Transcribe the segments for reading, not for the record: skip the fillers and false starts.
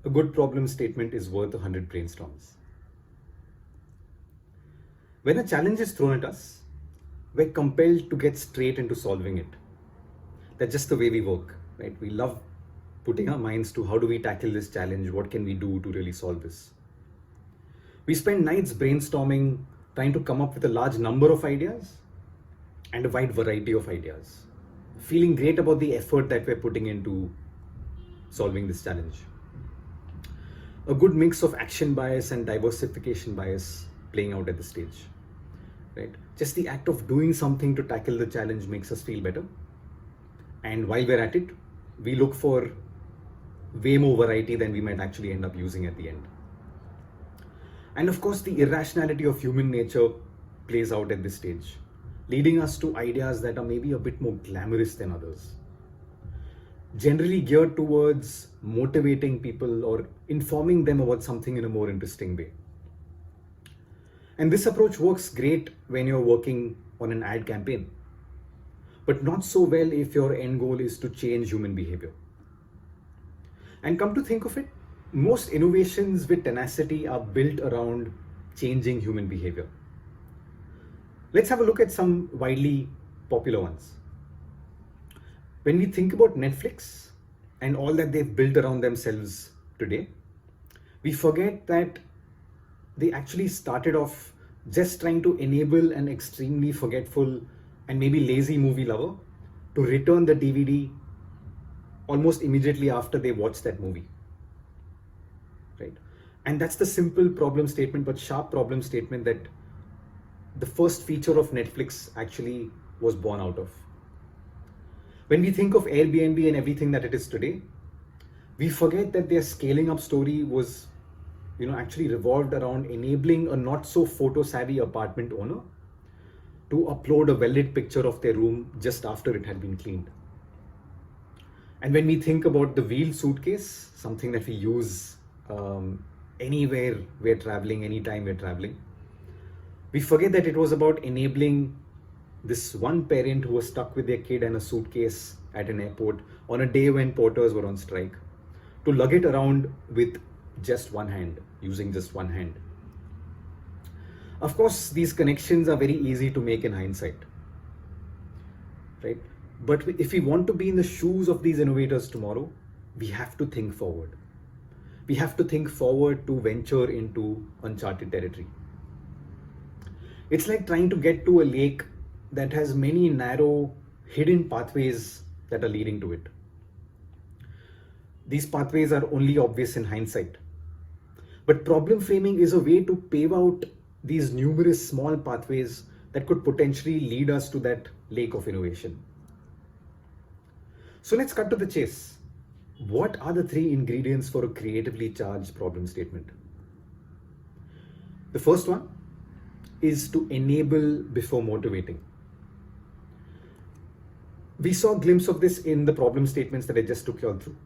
A good problem statement is worth 100 brainstorms. When a challenge is thrown at us, we're compelled to get straight into solving it. That's just the way we work, right? We love putting our minds to how do we tackle this challenge? What can we do to really solve this? We spend nights brainstorming, trying to come up with a large number of ideas and a wide variety of ideas, feeling great about the effort that we're putting into solving this challenge. A good mix of action bias and diversification bias playing out at this stage, right? Just the act of doing something to tackle the challenge makes us feel better. And while we're at it, we look for way more variety than we might actually end up using at the end. And of course, the irrationality of human nature plays out at this stage, leading us to ideas that are maybe a bit more glamorous than others, generally geared towards motivating people or informing them about something in a more interesting way. And this approach works great when you're working on an ad campaign, but not so well if your end goal is to change human behavior. And come to think of it, most innovations with tenacity are built around changing human behavior. Let's have a look at some widely popular ones. When we think about Netflix and all that they've built around themselves today, we forget that they actually started off just trying to enable an extremely forgetful and maybe lazy movie lover to return the DVD almost immediately after they watched that movie, right? And that's the simple problem statement, but sharp problem statement that the first feature of Netflix actually was born out of. When we think of Airbnb and everything that it is today, we forget that their scaling up story was, actually revolved around enabling a not so photo savvy apartment owner to upload a well-lit picture of their room just after it had been cleaned. And when we think about the wheel suitcase, something that we use anywhere we're traveling, anytime we're traveling, we forget that it was about enabling this one parent who was stuck with their kid and a suitcase at an airport on a day when porters were on strike to lug it around with just one hand, using just one hand. Of course, these connections are very easy to make in hindsight, right? But if we want to be in the shoes of these innovators tomorrow, we have to think forward. We have to think forward to venture into uncharted territory. It's like trying to get to a lake that has many narrow, hidden pathways that are leading to it. These pathways are only obvious in hindsight. But problem framing is a way to pave out these numerous small pathways that could potentially lead us to that lake of innovation. So let's cut to the chase. What are the 3 ingredients for a creatively charged problem statement? The first one is to enable before motivating. We saw a glimpse of this in the problem statements that I just took you all through.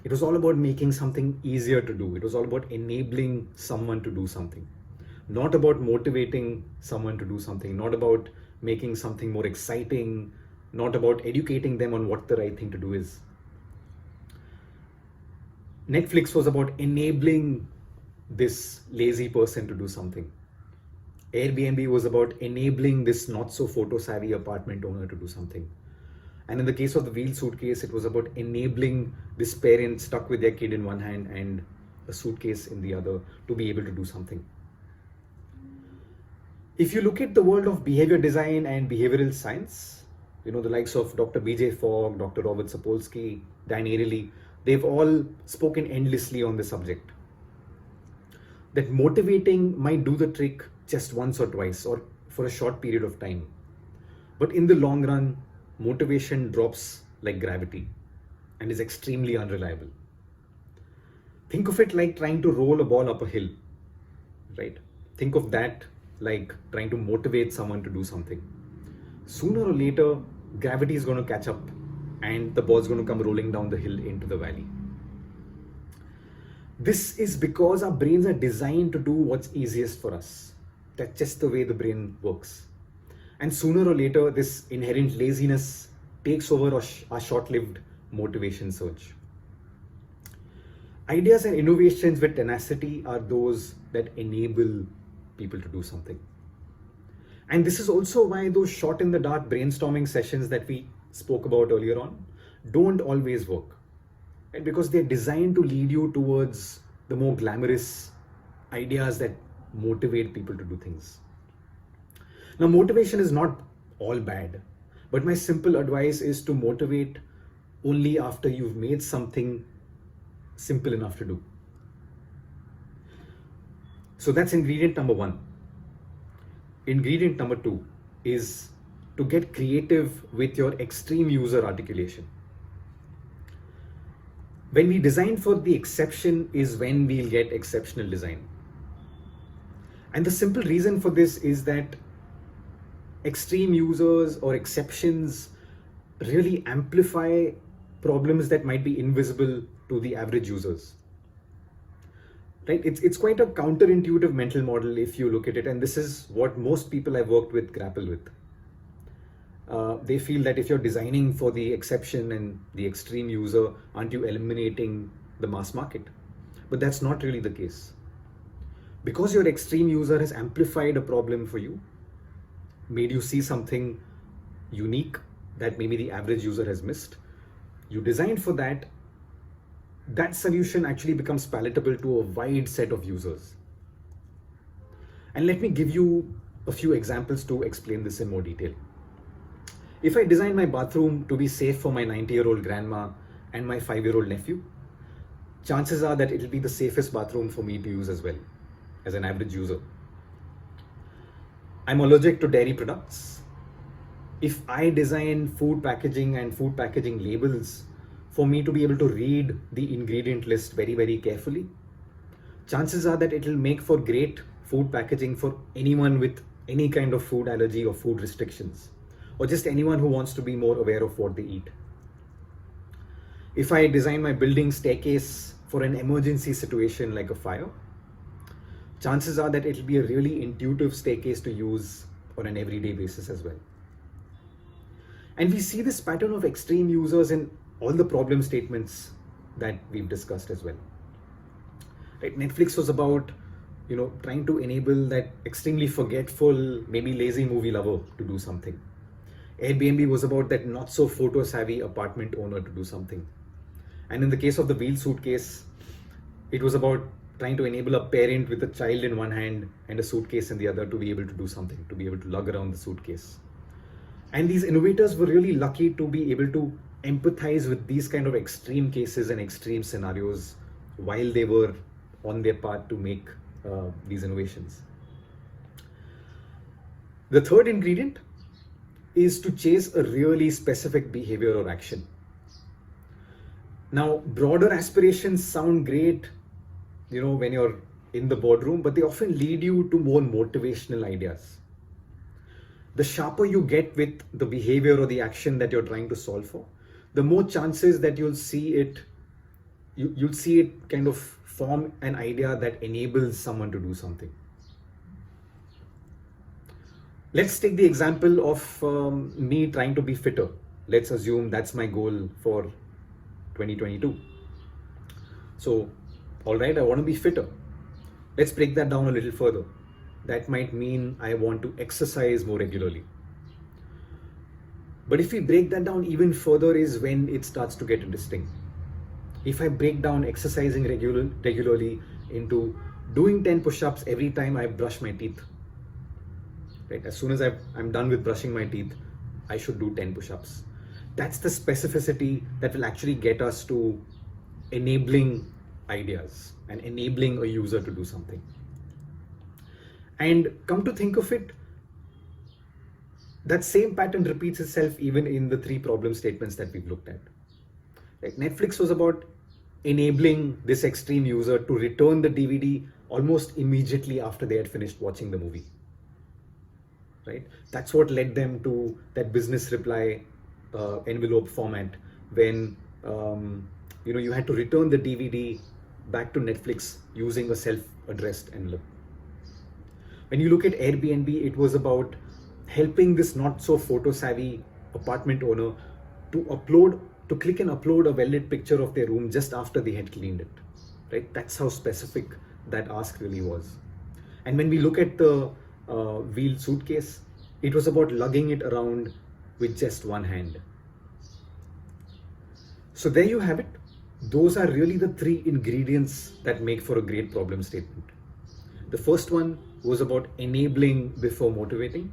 It was all about making something easier to do. It was all about enabling someone to do something, not about motivating someone to do something, not about making something more exciting, not about educating them on what the right thing to do is. Netflix was about enabling this lazy person to do something. Airbnb was about enabling this not so photo savvy apartment owner to do something. And in the case of the wheel suitcase, it was about enabling this parent stuck with their kid in one hand and a suitcase in the other to be able to do something. If you look at the world of behavior design and behavioral science, the likes of Dr. B.J. Fogg, Dr. Robert Sapolsky, Dan Ariely, they've all spoken endlessly on the subject. That motivating might do the trick just once or twice or for a short period of time. But in the long run, motivation drops like gravity and is extremely unreliable. Think of it like trying to roll a ball up a hill, right? Think of that like trying to motivate someone to do something. Sooner or later, gravity is going to catch up and the ball is going to come rolling down the hill into the valley. This is because our brains are designed to do what's easiest for us. That's just the way the brain works. And sooner or later, this inherent laziness takes over our short-lived motivation surge. Ideas and innovations with tenacity are those that enable people to do something. And this is also why those shot in the dark brainstorming sessions that we spoke about earlier on don't always work. Right? Because they're designed to lead you towards the more glamorous ideas that motivate people to do things. Now, motivation is not all bad, but my simple advice is to motivate only after you've made something simple enough to do. So that's ingredient number 1. Ingredient number 2 is to get creative with your extreme user articulation. When we design for the exception is when we'll get exceptional design. And the simple reason for this is that extreme users or exceptions really amplify problems that might be invisible to the average users. Right? It's quite a counterintuitive mental model if you look at it, and this is what most people I've worked with grapple with. They feel that if you're designing for the exception and the extreme user, aren't you eliminating the mass market? But that's not really the case. Because your extreme user has amplified a problem for you, made you see something unique that maybe the average user has missed, you designed for that, that solution actually becomes palatable to a wide set of users. And let me give you a few examples to explain this in more detail. If I design my bathroom to be safe for my 90-year-old grandma and my 5-year-old nephew, chances are that it'll be the safest bathroom for me to use as well, as an average user. I'm allergic to dairy products. If I design food packaging and food packaging labels for me to be able to read the ingredient list very, very carefully, chances are that it will make for great food packaging for anyone with any kind of food allergy or food restrictions, or just anyone who wants to be more aware of what they eat. If I design my building staircase for an emergency situation like a fire, chances are that it'll be a really intuitive staircase to use on an everyday basis as well. And we see this pattern of extreme users in all the problem statements that we've discussed as well. Right? Netflix was about, trying to enable that extremely forgetful, maybe lazy movie lover to do something. Airbnb was about that not so photo savvy apartment owner to do something. And in the case of the wheel suitcase, it was about trying to enable a parent with a child in one hand and a suitcase in the other to be able to do something, to be able to lug around the suitcase. And these innovators were really lucky to be able to empathize with these kind of extreme cases and extreme scenarios while they were on their path to make these innovations. The third ingredient is to chase a really specific behavior or action. Now, broader aspirations sound great, when you're in the boardroom, but they often lead you to more motivational ideas. The sharper you get with the behavior or the action that you're trying to solve for, the more chances that you'll see it kind of form an idea that enables someone to do something. Let's take the example of me trying to be fitter. Let's assume that's my goal for 2022. So, all right, I want to be fitter. Let's break that down a little further. That might mean I want to exercise more regularly. But if we break that down even further is when it starts to get interesting. If I break down exercising regularly into doing 10 push-ups every time I brush my teeth. Right? As soon as I'm done with brushing my teeth, I should do 10 push-ups. That's the specificity that will actually get us to enabling ideas and enabling a user to do something. And come to think of it, that same pattern repeats itself even in the 3 problem statements that we've looked at. Like Netflix was about enabling this extreme user to return the DVD almost immediately after they had finished watching the movie. Right? That's what led them to that business reply envelope format when you had to return the DVD back to Netflix using a self-addressed envelope. When you look at Airbnb, it was about helping this not so photo savvy apartment owner to click and upload a well-lit picture of their room just after they had cleaned it. right? That's how specific that ask really was. And when we look at the wheel suitcase, it was about lugging it around with just one hand. So there you have it. Those are really the three ingredients that make for a great problem statement. The first one was about enabling before motivating.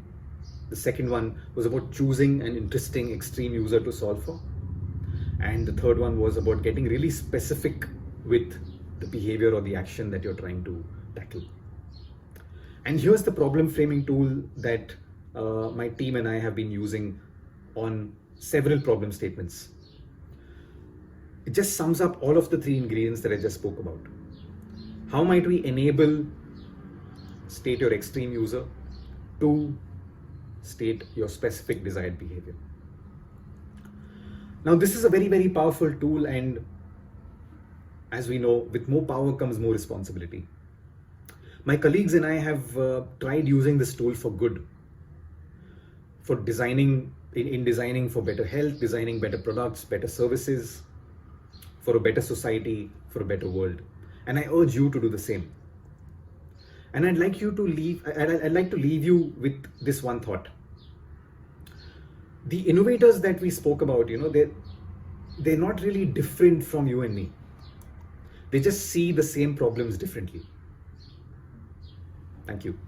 The second one was about choosing an interesting extreme user to solve for. And the third one was about getting really specific with the behavior or the action that you're trying to tackle. And here's the problem framing tool that my team and I have been using on several problem statements. It just sums up all of the three ingredients that I just spoke about. How might we enable, state your extreme user, to state your specific desired behavior. Now, this is a very, very powerful tool, and as we know, with more power comes more responsibility. My colleagues and I have tried using this tool for good, for designing, in designing for better health, designing better products, better services, for a better society, for a better world. And I urge you to do the same. And I'd like to leave you with this one thought. The innovators that we spoke about, they're not really different from you and me. They just see the same problems differently. Thank you.